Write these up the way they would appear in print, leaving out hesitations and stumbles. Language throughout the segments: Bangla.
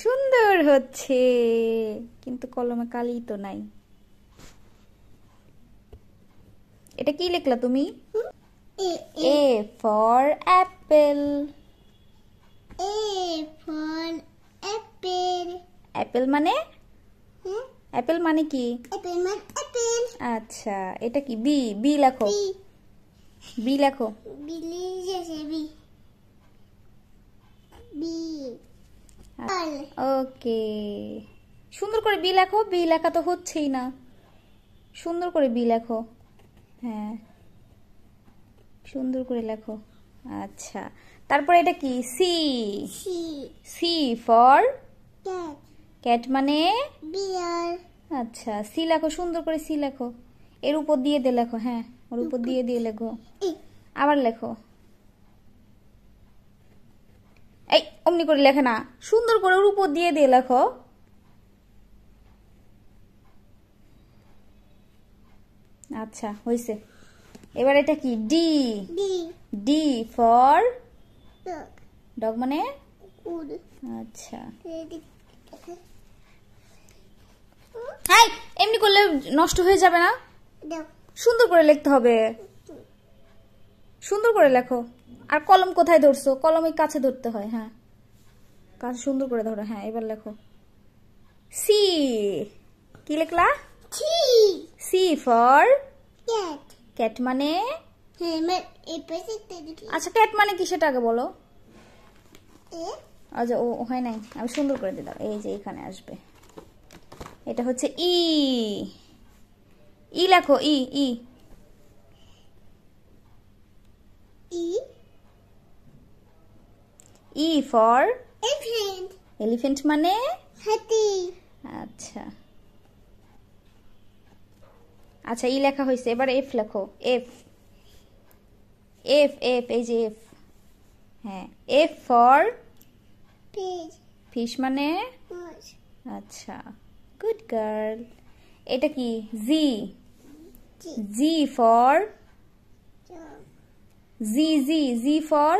সুন্দর হচ্ছে, কিন্তু কলমে কালি তো নাই। এটা কি লিখলা তুমি? A for Apple. অ্যাপেল মানে? অ্যাপেল মানে কি? আচ্ছা, এটা কি? বি। বি লেখো, বি লেখো। ওকে, সুন্দর করে বি লেখো। বি লেখা তো হচ্ছেই না, সুন্দর করে বি লেখো। হ্যাঁ, সুন্দর করে লেখো। আচ্ছা, তারপরে এটা কি? সি। সি ফর ক্যাট মানে? আচ্ছা, সি লেখো, সুন্দর করে সি লেখো। এর উপর দিয়ে দিয়ে লেখো। হ্যাঁ, ওর উপর দিয়ে দিয়ে লেখো। আবার লেখো। এই অমনি করে লেখে না, সুন্দর করে ওর উপর দিয়ে দিয়ে লেখো। আচ্ছা, হয়েছে। এবার এটা কি? ডি। ডি ফর ডগ মানে? আচ্ছা, হ্যাঁ, এমনি করলে নষ্ট হয়ে যাবে না, সুন্দর করে লিখতে হবে। সুন্দর করে লেখো। আর কলম কোথায় ধরছো? কলমের কাছে ধরতে হয়। হ্যাঁ, কাছে সুন্দর করে ধরো। হ্যাঁ, এবার লেখো। সি। কি লিখলা? সি ফর ক্যাট মানে? আচ্ছা, ক্যাট মানে কি সেটা আগে বলো। আচ্ছা, ও হয় নাই, আমি সুন্দর করে দিলাম। এই যে এখানে আসবে, এটা হচ্ছে ই। ই লেখো। ই। ই ই ফর এলিফ্যান্ট মানে? আচ্ছা আচ্ছা, ই লেখা হয়েছে। এবার এফ লেখো। এফ। এফ এফ এই যে এফ। হ্যাঁ, এফ ফর ফিশ মানে? আচ্ছা, গুড গার্ল। এটা কি? G. G for G. G G for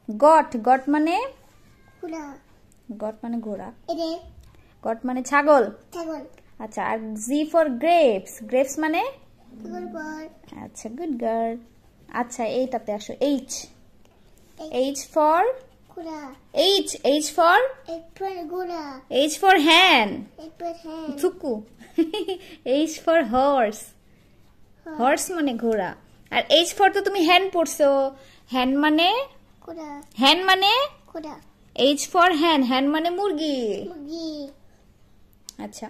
goat. Goat মানে? গট মানে ঘোড়া। গট মানে ছাগল। আচ্ছা, আর জি ফর গ্রেপস। গ্রেপস মানে? আচ্ছা, গুড গার্ল। আচ্ছা, এইটাতে আসো। H. H for H. H for H for হ্যান। থুকু। H for horse. হর্স মানে ঘোড়া। আর এইচ ফর তো তুমি হ্যান পড়ছো। হ্যান মানে? হ্যান মানে? এইচ ফর হ্যান। হ্যান মানে মুরগি। আচ্ছা।